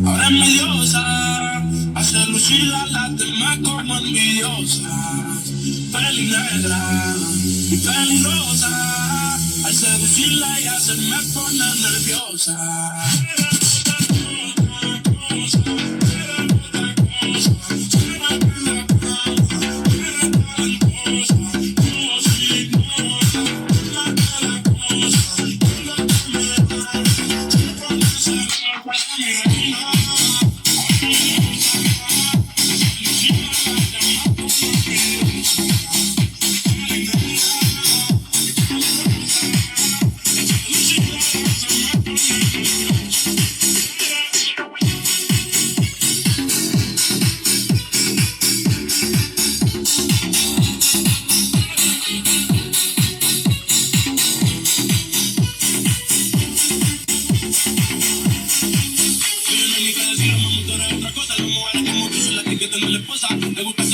Ahora es mi diosa, hace lucir a las demás como envidiosas. Peli negra y peligrosa, al seducirla ella se me pone nerviosa. Otra cosa, las mujeres como tú son las que no le esposa. Le gusta